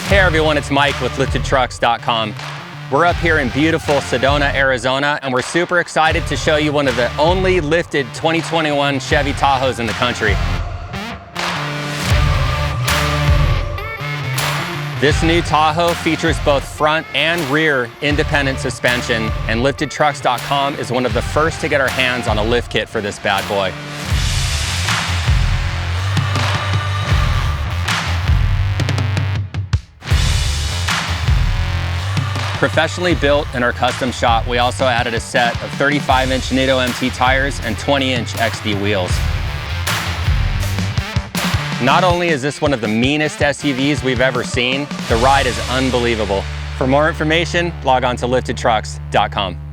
Hey everyone, it's Mike with liftedtrucks.com. We're up here in beautiful Sedona, Arizona, and we're super excited to show you one of the only lifted 2021 Chevy Tahoes in the country. This new Tahoe features both front and rear independent suspension, and liftedtrucks.com is one of the first to get our hands on a lift kit for this bad boy. Professionally built in our custom shop, we also added a set of 35-inch Nitto MT tires and 20-inch XD wheels. Not only is this one of the meanest SUVs we've ever seen, the ride is unbelievable. For more information, log on to liftedtrucks.com.